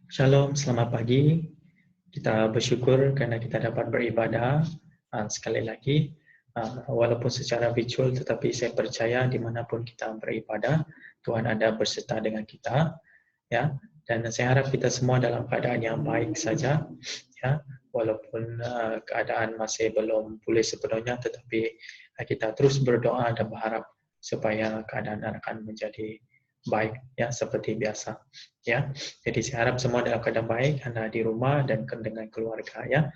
Shalom, selamat pagi. Kita bersyukur karena kita dapat beribadah sekali lagi, walaupun secara virtual, tetapi saya percaya dimanapun kita beribadah, Tuhan ada berserta dengan kita, ya. Dan saya harap kita semua dalam keadaan yang baik saja, ya. Walaupun keadaan masih belum pulih sepenuhnya, tetapi kita terus berdoa dan berharap supaya keadaan akan menjadi baik, ya, seperti biasa, ya. Jadi saya harap semua dalam keadaan baik, Anda di rumah dan dengan keluarga, ya.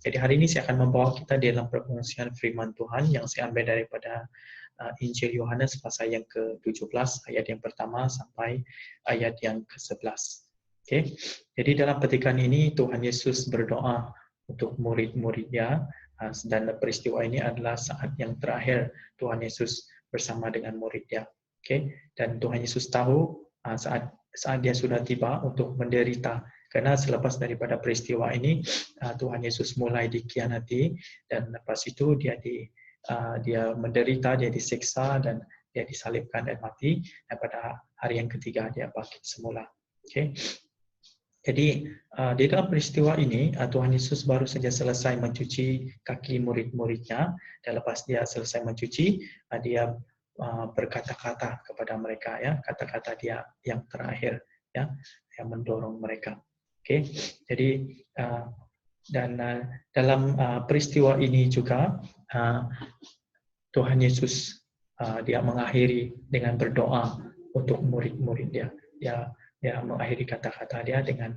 Jadi hari ini saya akan membawa kita di dalam perkongsian firman Tuhan yang saya ambil daripada Injil Yohanes pasal yang ke-17 ayat yang pertama sampai ayat yang ke-11. Oke. Jadi dalam petikan ini Tuhan Yesus berdoa untuk murid-muridnya, dan peristiwa ini adalah saat yang terakhir Tuhan Yesus bersama dengan muridnya. Oke. Dan Tuhan Yesus tahu saat dia sudah tiba untuk menderita, karena selepas daripada peristiwa ini Tuhan Yesus mulai dikhianati, dan lepas itu dia menderita, dia disiksa, dan dia disalibkan dan mati, dan pada hari yang ketiga dia bangkit semula. Okay. Jadi di dalam peristiwa ini Tuhan Yesus baru saja selesai mencuci kaki murid-muridnya, dan lepas dia selesai mencuci, dia berkata-kata kepada mereka, ya, kata-kata dia yang terakhir, ya, yang mendorong mereka. Oke. Jadi dalam peristiwa ini juga Tuhan Yesus dia mengakhiri dengan berdoa untuk murid-murid dia. Dia mengakhiri kata-kata dia dengan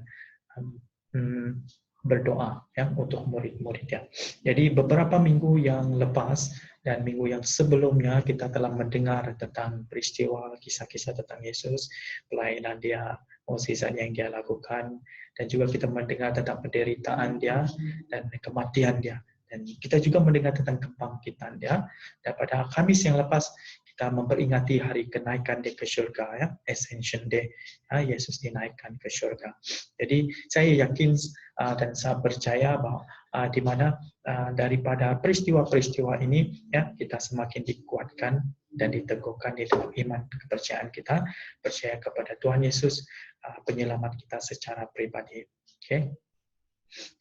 berdoa, ya, untuk murid-muridnya. Jadi beberapa minggu yang lepas dan minggu yang sebelumnya kita telah mendengar tentang peristiwa kisah-kisah tentang Yesus, pelayanan dia, mukjizat yang dia lakukan, dan juga kita mendengar tentang penderitaan dia dan kematian dia. Dan kita juga mendengar tentang kebangkitan dia. Dan pada Kamis yang lepas kita memperingati hari kenaikan dia ke surga, ya, Ascension Day. Yesus dinaikkan ke surga. Jadi saya yakin dan saya percaya bahwa di mana daripada peristiwa-peristiwa ini, ya, kita semakin dikuatkan dan diteguhkan di dalam iman kepercayaan kita, percaya kepada Tuhan Yesus, penyelamat kita secara pribadi. Okay?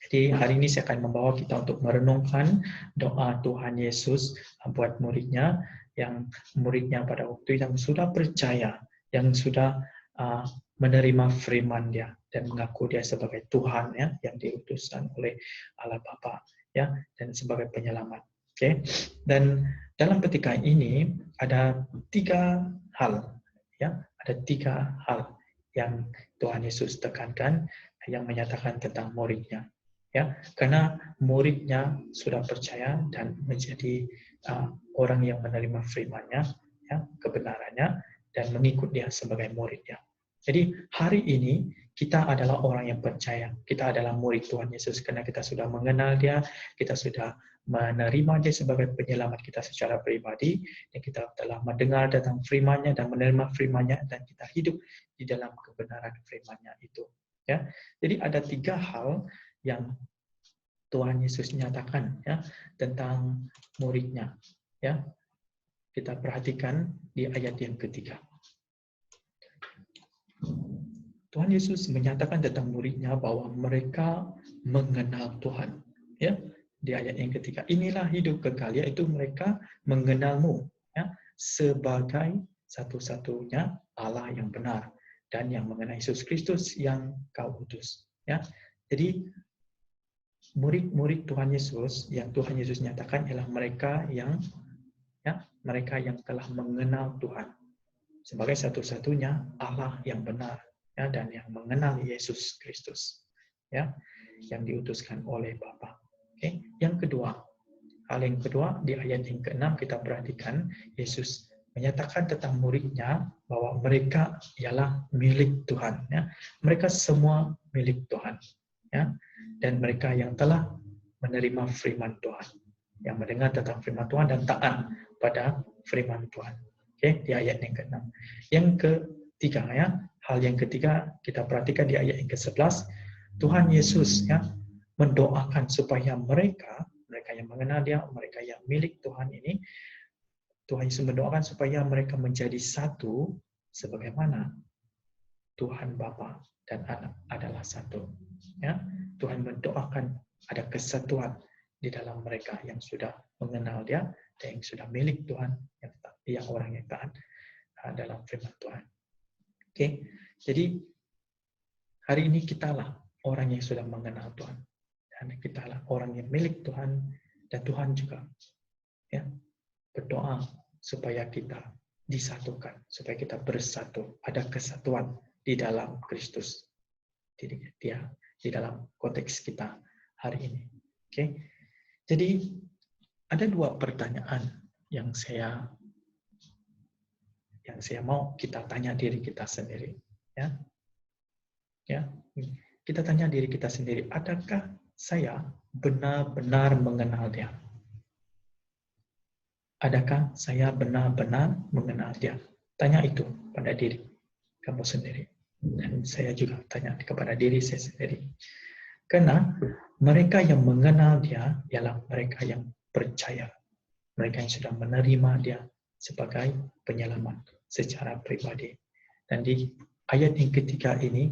Jadi hari ini saya akan membawa kita untuk merenungkan doa Tuhan Yesus buat muridnya, yang muridnya pada waktu yang sudah percaya, yang sudah menerima firman dia dan mengaku dia sebagai Tuhan, ya, yang diutuskan oleh Allah Bapa, ya, dan sebagai penyelamat. Oke. Dan dalam petikan ini ada 3 hal, ya, ada 3 hal yang Tuhan Yesus tekankan, yang menyatakan tentang muridnya, ya, karena muridnya sudah percaya dan menjadi orang yang menerima firman-Nya, ya, kebenarannya, dan mengikut dia sebagai muridnya. Jadi hari ini kita adalah orang yang percaya, kita adalah murid Tuhan Yesus karena kita sudah mengenal dia, kita sudah menerima dia sebagai penyelamat kita secara pribadi, dan kita telah mendengar tentang firman-Nya dan menerima firman-Nya, dan kita hidup di dalam kebenaran firman-Nya itu. Ya, jadi ada 3 hal yang Tuhan Yesus nyatakan, ya, tentang muridnya. Ya, kita perhatikan di ayat yang ketiga. Tuhan Yesus menyatakan tentang muridnya bahwa mereka mengenal Tuhan. Ya, di ayat yang ketiga. Inilah hidup kekal, yaitu mereka mengenalmu, ya, sebagai satu-satunya Allah yang benar, dan yang mengenal Yesus Kristus yang kau utus. Ya, jadi murid-murid Tuhan Yesus yang Tuhan Yesus nyatakan ialah mereka yang, ya, mereka yang telah mengenal Tuhan sebagai satu-satunya Allah yang benar, ya, dan yang mengenal Yesus Kristus, ya, yang diutuskan oleh Bapa. Oke. Yang kedua, hal yang kedua di ayat yang ke-6 kita perhatikan Yesus menyatakan tentang muridnya bahwa mereka ialah milik Tuhan, ya. Mereka semua milik Tuhan, ya, dan mereka yang telah menerima firman Tuhan, yang mendengar tentang firman Tuhan dan taat pada firman Tuhan. Oke, di ayat yang ke-6. Yang ketiga, ya, hal yang ketiga kita perhatikan di ayat yang ke-11, Tuhan Yesus, ya, mendoakan supaya mereka yang mengenal dia, mereka yang milik Tuhan ini, Tuhan Yesus mendoakan supaya mereka menjadi satu sebagaimana Tuhan Bapa dan Anak adalah satu. Ya, Tuhan mendoakan ada kesatuan di dalam mereka yang sudah mengenal Dia dan yang sudah milik Tuhan, yang orang yang taat dalam firman Tuhan. Oke, jadi hari ini kitalah orang yang sudah mengenal Tuhan, dan kitalah orang yang milik Tuhan, dan Tuhan juga ya berdoa supaya kita disatukan, supaya kita bersatu, ada kesatuan di dalam Kristus, Dia di dalam konteks kita hari ini. Oke, jadi ada dua pertanyaan yang saya mau kita tanya diri kita sendiri. Ya, kita tanya diri kita sendiri, adakah saya benar-benar mengenal Dia? Adakah saya benar-benar mengenal Dia? Tanya itu pada diri kamu sendiri. Dan saya juga tanya kepada diri saya sendiri. Karena mereka yang mengenal Dia ialah mereka yang percaya. Mereka yang sudah menerima Dia sebagai penyelamat secara pribadi. Dan di ayat yang ketiga ini,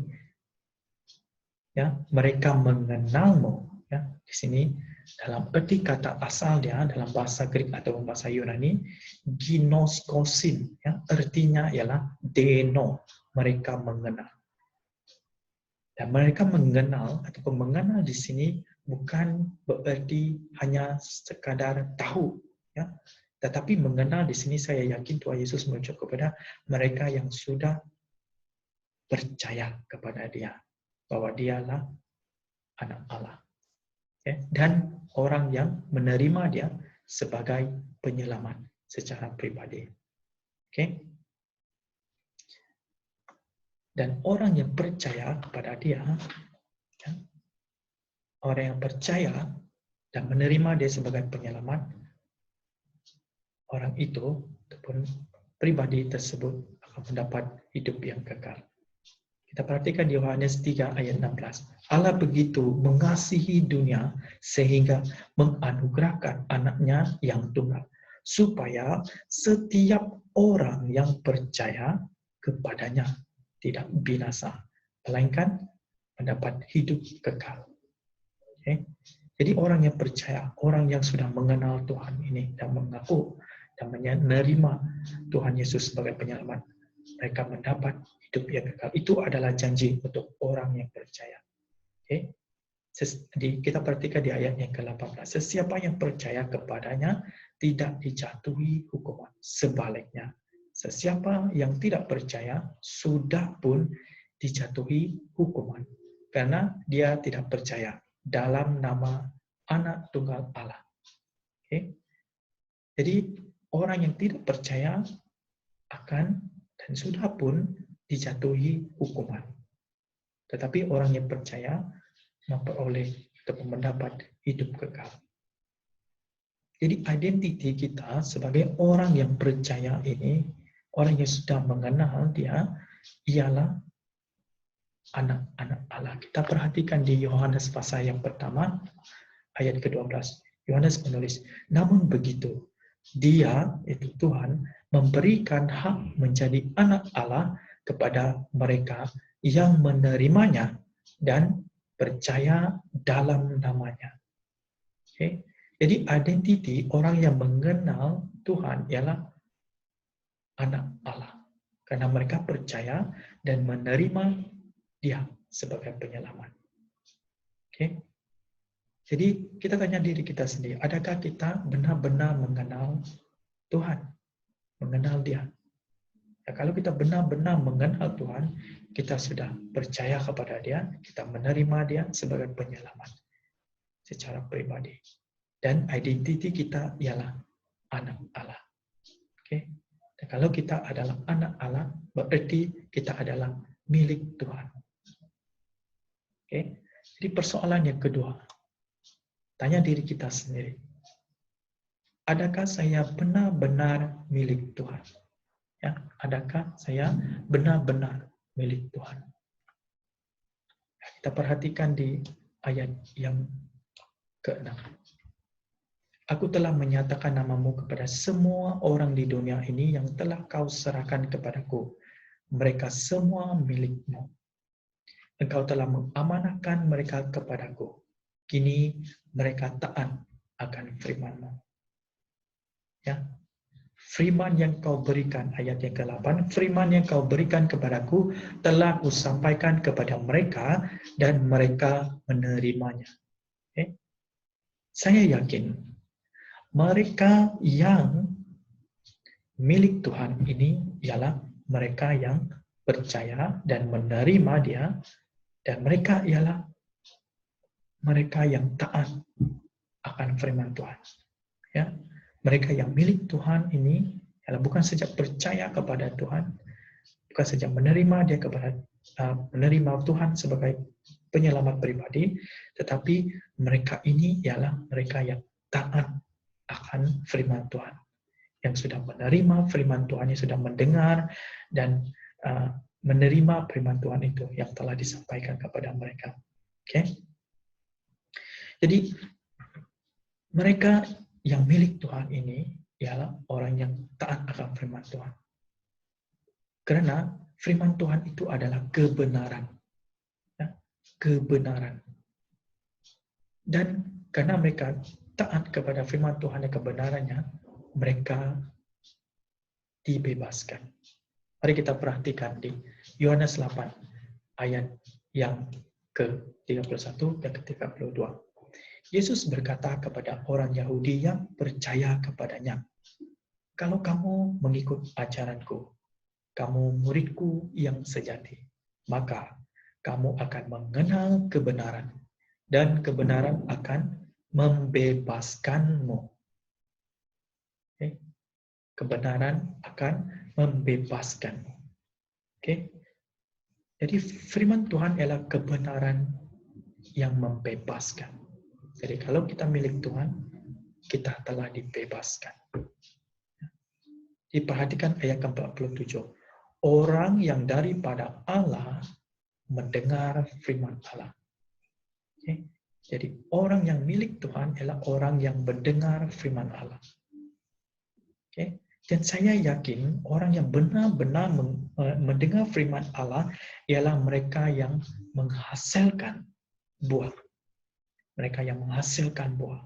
ya, mereka mengenalmu. Ya, di sini dalam arti kata asal dia dalam bahasa Greek atau bahasa Yunani, ginoskosin, ya, artinya ialah deno, mereka mengenal. Dan mereka mengenal ataupun mengenal di sini bukan berarti hanya sekadar tahu, ya, tetapi mengenal di sini saya yakin Tuhan Yesus merujuk kepada mereka yang sudah percaya kepada Dia bahwa Dialah Anak Allah. Dan orang yang menerima Dia sebagai penyelamat secara pribadi. Dan orang yang percaya kepada Dia, orang yang percaya dan menerima Dia sebagai penyelamat, orang itu ataupun pribadi tersebut akan mendapat hidup yang kekal. Kita perhatikan di Yohanes 3 ayat 16. Allah begitu mengasihi dunia sehingga menganugerahkan anaknya yang tunggal, supaya setiap orang yang percaya kepadanya tidak binasa, melainkan mendapat hidup kekal. Jadi orang yang percaya, orang yang sudah mengenal Tuhan ini dan mengaku dan menerima Tuhan Yesus sebagai penyelamat, mereka mendapat hidup yang kekal. Itu adalah janji untuk orang yang percaya. Kita perhatikan di ayat yang ke-18. Sesiapa yang percaya kepadanya tidak dijatuhi hukuman. Sebaliknya, sesiapa yang tidak percaya sudah pun dijatuhi hukuman, karena dia tidak percaya dalam nama Anak Tunggal Allah. Jadi orang yang tidak percaya akan dan sudah pun dijatuhi hukuman. Tetapi orang yang percaya memperoleh atau mendapat hidup kekal. Jadi identiti kita sebagai orang yang percaya ini, orang yang sudah mengenal Dia, ialah anak-anak Allah. Kita perhatikan di Yohanes pasal yang pertama, ayat ke-12. Yohanes menulis, namun begitu, Dia, itu Tuhan, memberikan hak menjadi anak Allah kepada mereka yang menerimanya dan percaya dalam namanya. Jadi identiti orang yang mengenal Tuhan ialah anak Allah. Karena mereka percaya dan menerima Dia sebagai penyelamat. Jadi kita tanya diri kita sendiri, adakah kita benar-benar mengenal Tuhan? Mengenal Dia? Ya, kalau kita benar-benar mengenal Tuhan, kita sudah percaya kepada Dia, kita menerima Dia sebagai penyelamat secara pribadi. Dan identiti kita ialah anak Allah. Dan kalau kita adalah anak Allah, berarti kita adalah milik Tuhan. Jadi persoalan yang kedua, tanya diri kita sendiri, adakah saya benar-benar milik Tuhan? Ya, adakah saya benar-benar milik Tuhan? Kita perhatikan di ayat yang ke-6. Aku telah menyatakan namamu kepada semua orang di dunia ini yang telah kau serahkan kepadaku. mereka semua milik-Mu. Engkau telah mengamanahkan mereka kepadaku. Kini mereka taat akan firman-Mu. Ya. Firman yang kau berikan, ayat yang ke-8, firman yang kau berikan kepadaku telah kusampaikan kepada mereka dan mereka menerimanya. Okay. Saya yakin mereka yang milik Tuhan ini ialah mereka yang percaya dan menerima Dia, dan mereka ialah mereka yang taat akan firman Tuhan. Ya, mereka yang milik Tuhan ini adalah bukan saja percaya kepada Tuhan, bukan saja menerima Dia menerima Tuhan sebagai penyelamat pribadi, tetapi mereka ini ialah mereka yang taat akan firman Tuhan, yang sudah menerima firman Tuhan, yang sudah mendengar dan menerima firman Tuhan itu yang telah disampaikan kepada mereka. Oke? Jadi mereka yang milik Tuhan ini ialah orang yang taat akan firman Tuhan. Karena firman Tuhan itu adalah kebenaran. Ya, kebenaran. Dan karena mereka taat kepada firman Tuhan dan kebenarannya, mereka dibebaskan. Mari kita perhatikan di Yohanes 8 ayat yang ke-31 dan ke-32. Yesus berkata kepada orang Yahudi yang percaya kepadanya, "Kalau kamu mengikut ajaranku, kamu muridku yang sejati, maka kamu akan mengenal kebenaran, dan kebenaran akan membebaskanmu." Okay? Kebenaran akan membebaskanmu. Okay? Jadi firman Tuhan adalah kebenaran yang membebaskan. Jadi kalau kita milik Tuhan, kita telah dibebaskan. Diperhatikan ayat ke-47. Orang yang daripada Allah mendengar firman Allah. Okay? Jadi orang yang milik Tuhan adalah orang yang mendengar firman Allah. Okay? Dan saya yakin orang yang benar-benar mendengar firman Allah ialah mereka yang menghasilkan buah. Mereka yang menghasilkan buah.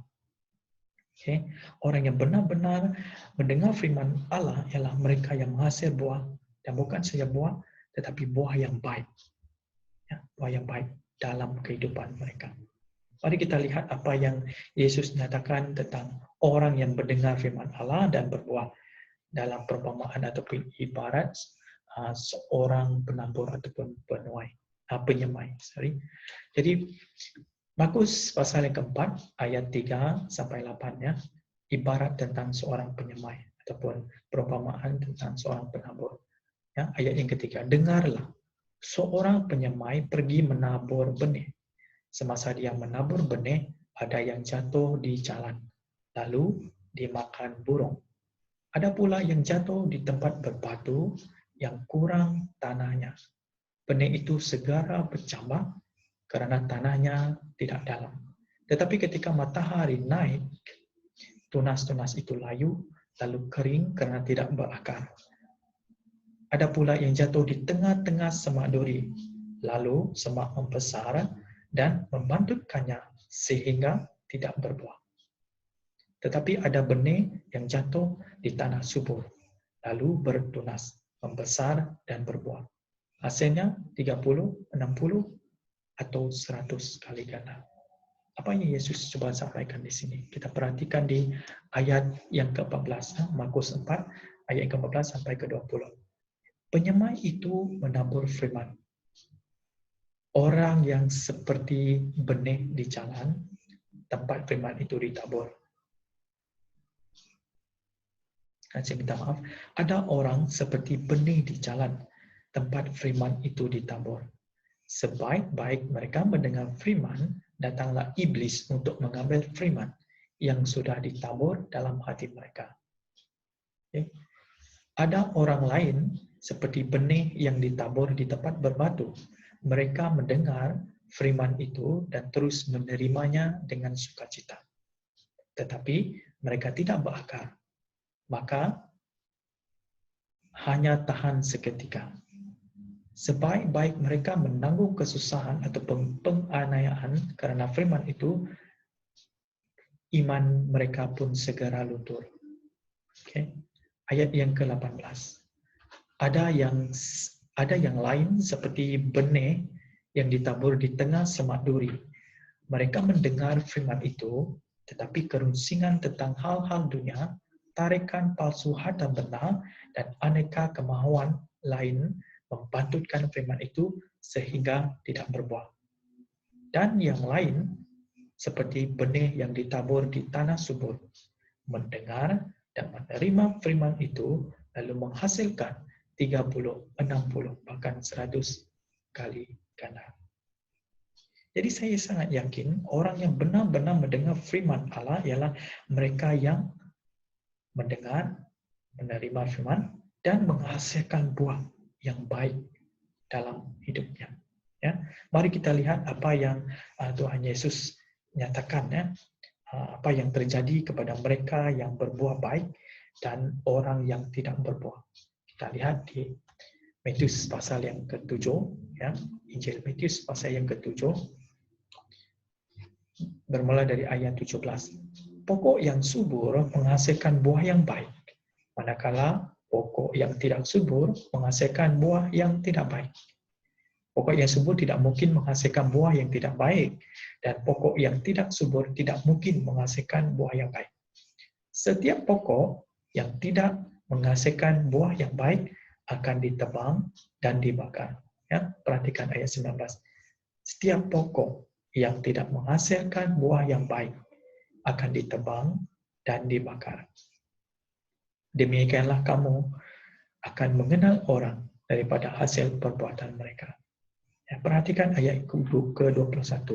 Okay? Orang yang benar-benar mendengar firman Allah ialah mereka yang menghasil buah, dan bukan saja buah, tetapi buah yang baik. Ya, buah yang baik dalam kehidupan mereka. Mari kita lihat apa yang Yesus nyatakan tentang orang yang mendengar firman Allah dan berbuah dalam perumpamaan ataupun ibarat seorang penabur ataupun penyemai. Jadi Markus pasal yang keempat ayat 3 sampai 8 ya, ibarat tentang seorang penyemai ataupun perumpamaan tentang seorang penabur. Ya, ayat yang ketiga, dengarlah, seorang penyemai pergi menabur benih. Semasa dia menabur benih, ada yang jatuh di jalan, lalu dimakan burung. Ada pula yang jatuh di tempat berbatu yang kurang tanahnya. Benih itu segera bercambah karena tanahnya tidak dalam. Tetapi ketika matahari naik, tunas-tunas itu layu, lalu kering karena tidak berakar. Ada pula yang jatuh di tengah-tengah semak duri, lalu semak membesar dan membantutkannya sehingga tidak berbuah. Tetapi ada benih yang jatuh di tanah subur, lalu bertunas, membesar, dan berbuah. Hasilnya 30, 60, atau 100 kali ganda. Apa yang Yesus coba sampaikan di sini? Kita perhatikan di ayat yang ke-14, Markus 4, ayat ke-14 sampai ke-20. Penyemai itu menabur firman. Orang yang seperti benih di jalan, tempat firman itu ditabur. Saya minta maaf, ada orang seperti benih di jalan, tempat firman itu ditabur. Sebaik-baik mereka mendengar firman, datanglah iblis untuk mengambil firman yang sudah ditabur dalam hati mereka. Okay. Ada orang lain seperti benih yang ditabur di tempat berbatu. Mereka mendengar firman itu dan terus menerimanya dengan sukacita. Tetapi mereka tidak berakar. Maka hanya tahan seketika. sebaik-baik mereka menanggung kesusahan atau penganiayaan karena firman itu, iman mereka pun segera luntur. Okay. Ayat yang ke-18. Ada yang lain seperti benih yang ditabur di tengah semak duri. Mereka mendengar firman itu, tetapi kerunsingan tentang hal-hal dunia, tarikan palsu hadam benar, dan aneka kemahuan lain membantutkan firman itu sehingga tidak berbuah. Dan yang lain, seperti benih yang ditabur di tanah subur, mendengar dan menerima firman itu, lalu menghasilkan 30, 60, bahkan 100 kali ganda. Jadi saya sangat yakin orang yang benar-benar mendengar firman Allah ialah mereka yang mendengar, menerima firman, dan menghasilkan buah yang baik dalam hidupnya. Ya, mari kita lihat apa yang Tuhan Yesus nyatakan, ya, apa yang terjadi kepada mereka yang berbuah baik dan orang yang tidak berbuah. Kita lihat di Matius pasal yang ke-7, ya, Injil Matius pasal yang ke-7, bermula dari ayat 17. Pokok yang subur menghasilkan buah yang baik, manakala pokok yang tidak subur menghasilkan buah yang tidak baik. Pokok yang subur tidak mungkin menghasilkan buah yang tidak baik, dan pokok yang tidak subur tidak mungkin menghasilkan buah yang baik. Setiap pokok yang tidak menghasilkan buah yang baik akan ditebang dan dibakar. Ya, perhatikan ayat 19. Setiap pokok yang tidak menghasilkan buah yang baik akan ditebang dan dibakar. Demikianlah kamu akan mengenal orang daripada hasil perbuatan mereka. Ya, perhatikan ayat ke-21.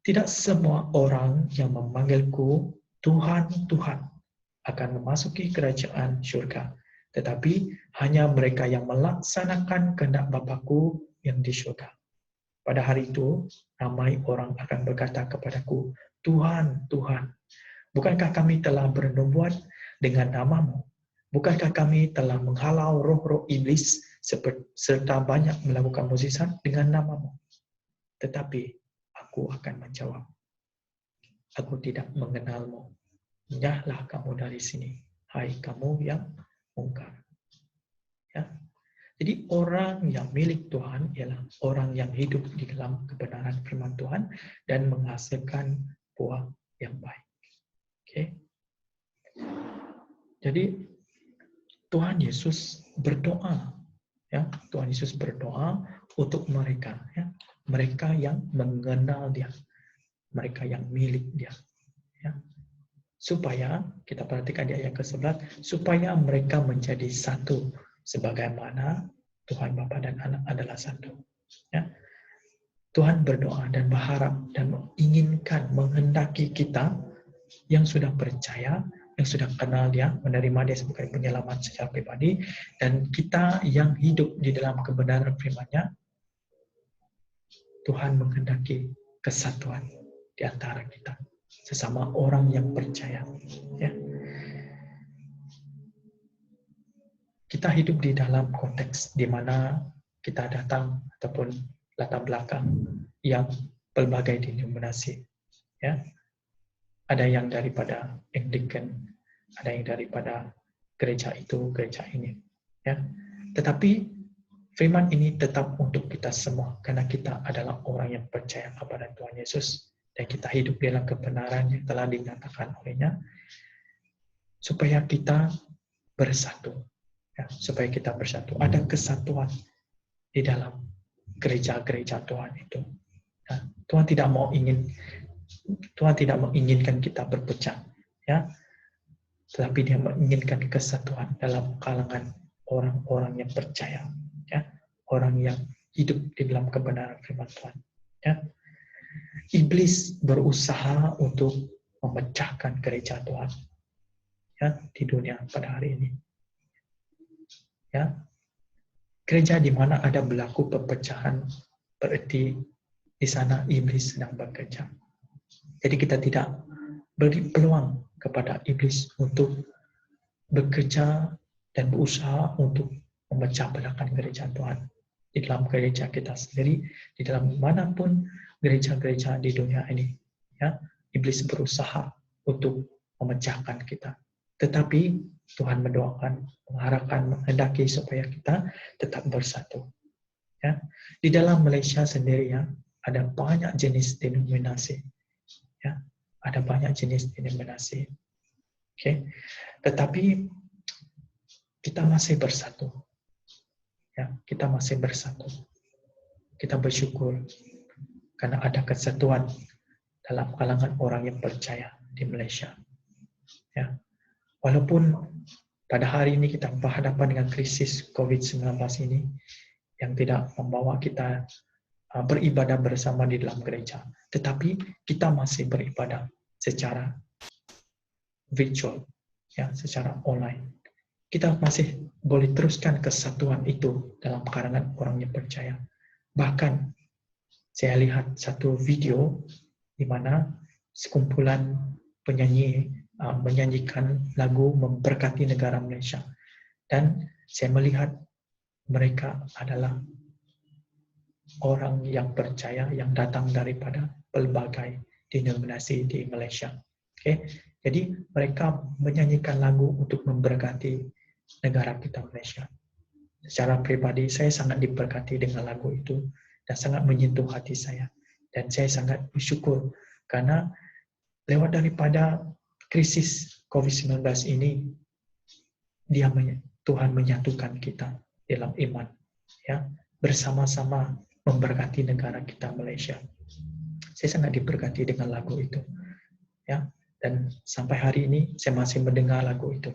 Tidak semua orang yang memanggilku Tuhan, Tuhan akan memasuki kerajaan syurga, tetapi hanya mereka yang melaksanakan kehendak Bapa-Ku yang di syurga. Pada hari itu, ramai orang akan berkata kepadaku, Tuhan, Tuhan, bukankah kami telah bernubuat dengan nama-Mu? Bukankah kami telah menghalau roh-roh iblis serta banyak melakukan mukjizat dengan nama-Mu? Tetapi aku akan menjawab, aku tidak mengenalmu. Nyahlah kamu dari sini, hai kamu yang mungkar. Ya. Jadi orang yang milik Tuhan ialah orang yang hidup di dalam kebenaran firman Tuhan dan menghasilkan buah yang baik. Oke. Jadi Tuhan Yesus berdoa, ya, Tuhan Yesus berdoa untuk mereka, ya, mereka yang mengenal Dia, mereka yang milik Dia, ya, supaya kita perhatikan di ayat ke-11, supaya mereka menjadi satu, sebagaimana Tuhan Bapa dan Anak adalah satu. Ya. Tuhan berdoa dan berharap dan menginginkan, menghendaki kita yang sudah percaya, yang sudah kenal Dia, menerima Dia sebagai penyelamat secara pribadi, dan kita yang hidup di dalam kebenaran firman-Nya, Tuhan menghendaki kesatuan di antara kita, sesama orang yang percaya. Ya. Kita hidup di dalam konteks di mana kita datang ataupun latar belakang yang berbagai denominasi. Ya. Ada yang daripada Anglican, ada yang daripada gereja itu, gereja ini. Ya. Tetapi firman ini tetap untuk kita semua, karena kita adalah orang yang percaya kepada Tuhan Yesus, dan kita hidup dalam kebenaran yang telah dinyatakan oleh-Nya, supaya kita bersatu. Ya, supaya kita bersatu. Ada kesatuan di dalam gereja-gereja Tuhan itu. Ya, Tuhan tidak menginginkan kita berpecah, ya, tetapi Dia menginginkan kesatuan dalam kalangan orang-orang yang percaya, ya, orang yang hidup di dalam kebenaran firman Tuhan. Ya. Iblis berusaha untuk memecahkan gereja Tuhan, ya, di dunia pada hari ini. Ya, gereja di mana ada berlaku perpecahan, berarti di sana iblis sedang bekerja. Jadi kita tidak beri peluang kepada iblis untuk bekerja dan berusaha untuk memecah belahkan gereja Tuhan. di dalam gereja kita sendiri, di dalam manapun gereja-gereja di dunia ini. Ya, iblis berusaha untuk memecahkan kita. Tetapi Tuhan mendoakan, mengharapkan, menghendaki supaya kita tetap bersatu. Ya, di dalam Malaysia sendiri ya, ada banyak jenis denominasi. Ya, ada banyak jenis denominasi. Oke, tetapi kita masih bersatu. Ya, kita masih bersatu. Kita bersyukur karena ada kesatuan dalam kalangan orang yang percaya di Malaysia. Ya, walaupun pada hari ini kita berhadapan dengan krisis COVID-19 ini yang tidak membawa kita beribadah bersama di dalam gereja, tetapi kita masih beribadah secara virtual, ya, secara online. Kita masih boleh teruskan kesatuan itu dalam kalangan orang yang percaya. Bahkan saya lihat satu video di mana sekumpulan penyanyi menyanyikan lagu memberkati negara Malaysia. Dan saya melihat mereka adalah orang yang percaya yang datang daripada pelbagai denominasi di Malaysia. Okay? Jadi mereka menyanyikan lagu untuk memberkati negara kita Malaysia. Secara pribadi saya sangat diberkati dengan lagu itu dan sangat menyentuh hati saya. Dan saya sangat bersyukur karena lewat daripada krisis COVID-19 ini, Tuhan menyatukan kita dalam iman, ya, bersama-sama memberkati negara kita Malaysia. Saya sangat diberkati dengan lagu itu, ya, dan sampai hari ini saya masih mendengar lagu itu.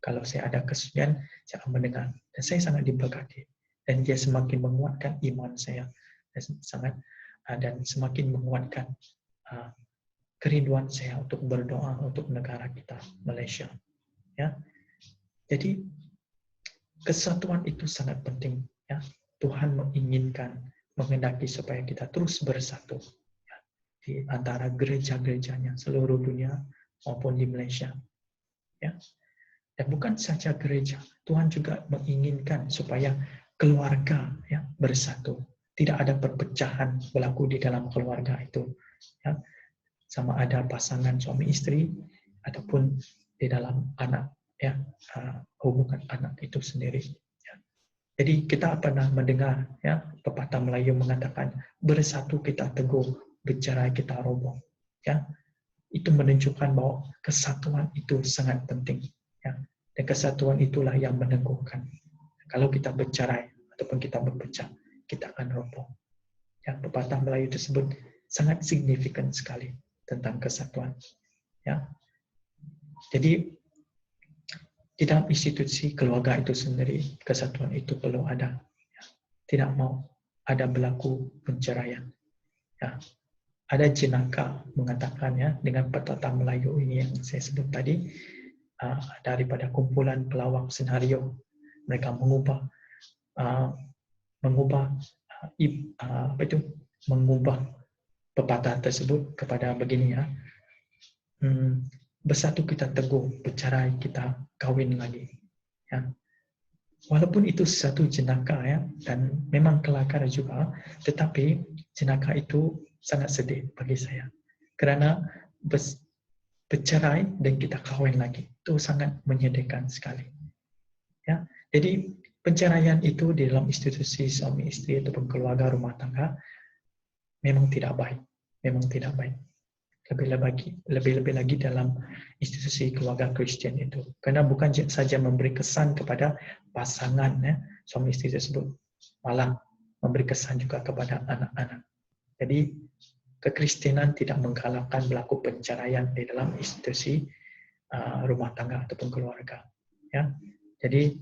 Kalau saya ada kesunyian, saya akan mendengar, dan saya sangat diberkati, dan dia semakin menguatkan iman saya, dan semakin menguatkan kerinduan saya untuk berdoa untuk negara kita Malaysia. Ya, jadi kesatuan itu sangat penting. Ya, Tuhan menginginkan, menghendaki supaya kita terus bersatu, ya, di antara gereja-gerejanya seluruh dunia maupun di Malaysia. Ya, dan bukan saja gereja, Tuhan juga menginginkan supaya keluarga, ya, bersatu. Tidak ada perpecahan berlaku di dalam keluarga itu. Ya, sama ada pasangan suami istri ataupun di dalam anak, ya, hubungan anak itu sendiri. Ya. Jadi kita pernah mendengar, ya, pepatah Melayu mengatakan bersatu kita teguh, bercerai kita roboh. Ya, itu menunjukkan bahwa kesatuan itu sangat penting. Ya. Dan kesatuan itulah yang meneguhkan. Kalau kita bercerai ataupun kita berpecah, kita akan roboh. Ya, pepatah Melayu tersebut sangat signifikan sekali tentang kesatuan. Ya. Jadi di dalam institusi keluarga itu sendiri, kesatuan itu perlu ada. Ya. Tidak mau ada berlaku penceraian. Ya. Ada jenaka mengatakan, ya, dengan pepatah Melayu ini yang saya sebut tadi, daripada kumpulan pelawak senario, mereka mengubah pepatah tersebut kepada begini, ya, bersatu kita teguh, bercerai kita kawin lagi. Ya. Walaupun itu satu jenaka, ya, dan memang kelakar juga, tetapi jenaka itu sangat sedih bagi saya. Karena bercerai dan kita kawin lagi, itu sangat menyedihkan sekali. Ya. Jadi penceraian itu di dalam institusi suami istri ataupun keluarga rumah tangga memang tidak baik, memang tidak baik. Lebih-lebih lagi dalam institusi keluarga Kristen itu, karena bukan saja memberi kesan kepada pasangan, ya, suami istri tersebut, malah memberi kesan juga kepada anak-anak. Jadi kekristenan tidak menggalakkan berlaku penceraian di dalam institusi rumah tangga ataupun keluarga. Ya, jadi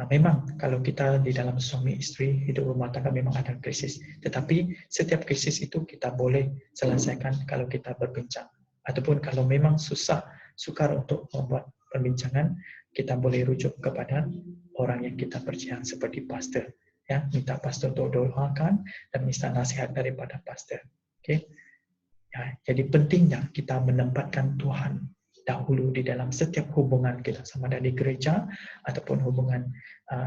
memang kalau kita di dalam suami istri hidup rumah tangga memang ada krisis, tetapi setiap krisis itu kita boleh selesaikan kalau kita berbincang, ataupun kalau memang sukar untuk membuat perbincangan, kita boleh rujuk kepada orang yang kita percaya seperti pastor, ya, minta pastor untuk doakan dan minta nasihat daripada pastor. Okay? Ya, jadi pentingnya kita menempatkan Tuhan dahulu di dalam setiap hubungan kita, sama ada di gereja ataupun hubungan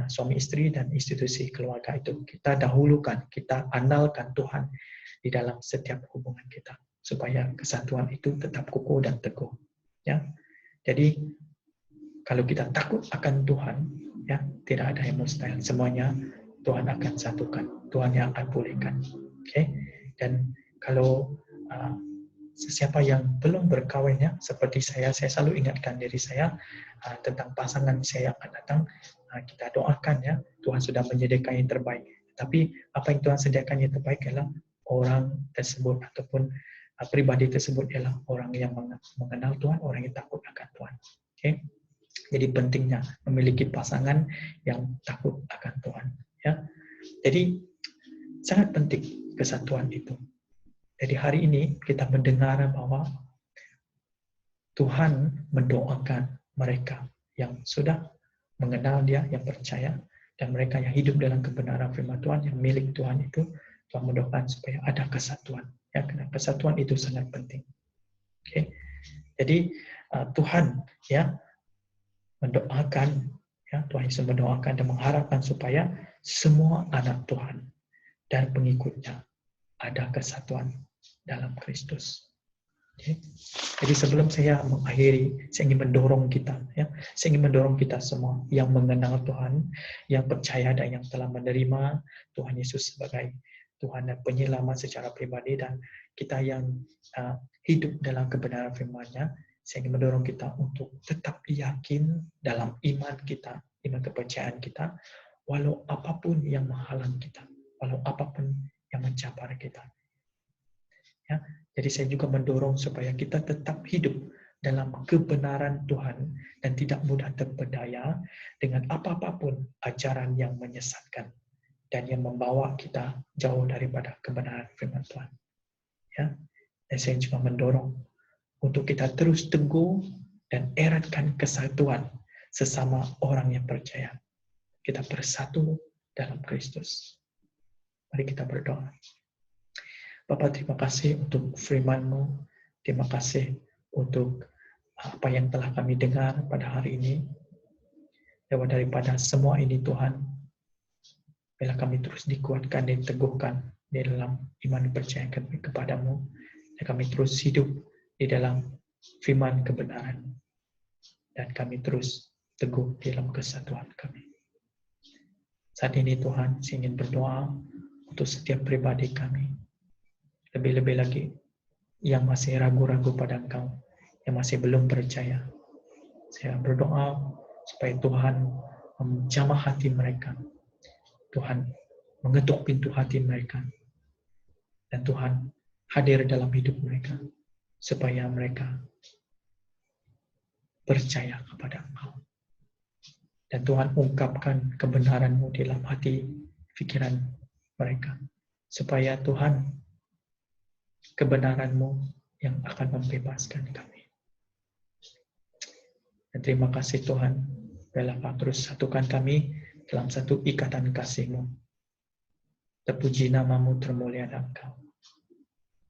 suami istri dan institusi keluarga itu. Kita dahulukan, kita andalkan Tuhan di dalam setiap hubungan kita supaya kesatuan itu tetap kukuh dan teguh. Ya, jadi kalau kita takut akan Tuhan, ya tidak ada yang mustahil. Semuanya Tuhan akan satukan, Tuhan yang akan pulihkan. Oke, dan kalau sesiapa yang belum berkawin, ya seperti saya selalu ingatkan diri saya tentang pasangan saya yang akan datang. Kita doakan, ya Tuhan sudah menyediakan yang terbaik. Tapi apa yang Tuhan sediakan yang terbaik adalah orang tersebut ataupun pribadi tersebut ialah orang yang mengenal Tuhan, orang yang takut akan Tuhan. Oke, jadi pentingnya memiliki pasangan yang takut akan Tuhan. Ya, jadi sangat penting kesatuan itu. Jadi hari ini kita mendengar bahwa Tuhan mendoakan mereka yang sudah mengenal Dia, yang percaya, dan mereka yang hidup dalam kebenaran firman Tuhan, yang milik Tuhan itu, Tuhan mendoakan supaya ada kesatuan. Ya, karena kesatuan itu sangat penting. Oke, jadi Tuhan ya mendoakan, ya Tuhan Yesus mendoakan dan mengharapkan supaya semua anak Tuhan dan pengikutnya ada kesatuan dalam Kristus. Okay. Jadi sebelum saya mengakhiri, saya ingin mendorong kita, ya, saya ingin mendorong kita semua yang mengenal Tuhan, yang percaya dan yang telah menerima Tuhan Yesus sebagai Tuhan dan penyelamat secara pribadi, dan kita yang hidup dalam kebenaran firman-Nya, saya ingin mendorong kita untuk tetap yakin dalam iman kita, iman kepercayaan kita, walau apapun yang menghalang kita, walau apapun yang mencabar kita. Ya, jadi saya juga mendorong supaya kita tetap hidup dalam kebenaran Tuhan dan tidak mudah terpedaya dengan apapun ajaran yang menyesatkan dan yang membawa kita jauh daripada kebenaran firman Tuhan. Ya, dan saya juga mendorong untuk kita terus teguh dan eratkan kesatuan sesama orang yang percaya. Kita bersatu dalam Kristus. Mari kita berdoa. Bapa, terima kasih untuk firman-Mu. Terima kasih untuk apa yang telah kami dengar pada hari ini. Lewat daripada semua ini Tuhan, biarlah kami terus dikuatkan dan diteguhkan di dalam iman percaya kami kepada-Mu. Dan kami terus hidup di dalam firman kebenaran. Dan kami terus teguh di dalam kesatuan kami. Saat ini Tuhan, saya ingin berdoa untuk setiap pribadi kami. Lebih-lebih lagi yang masih ragu-ragu pada Engkau, yang masih belum percaya. Saya berdoa supaya Tuhan menjamah hati mereka. Tuhan mengetuk pintu hati mereka. Dan Tuhan hadir dalam hidup mereka. Supaya mereka percaya kepada Engkau. Dan Tuhan ungkapkan kebenaran-Mu di dalam hati, pikiran mereka. Supaya Tuhan kebenaran-Mu yang akan membebaskan kami. Dan terima kasih Tuhan, biarlah Kau terus satukan kami dalam satu ikatan kasih-Mu. Terpuji nama-Mu, termulia Engkau.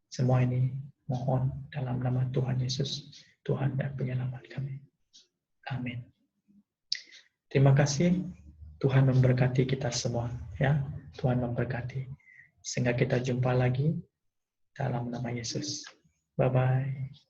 Semua ini mohon dalam nama Tuhan Yesus, Tuhan dan penyelamat kami. Amin. Terima kasih, Tuhan memberkati kita semua. Ya, Tuhan memberkati. Sehingga kita jumpa lagi dalam nama Yesus. Bye-bye.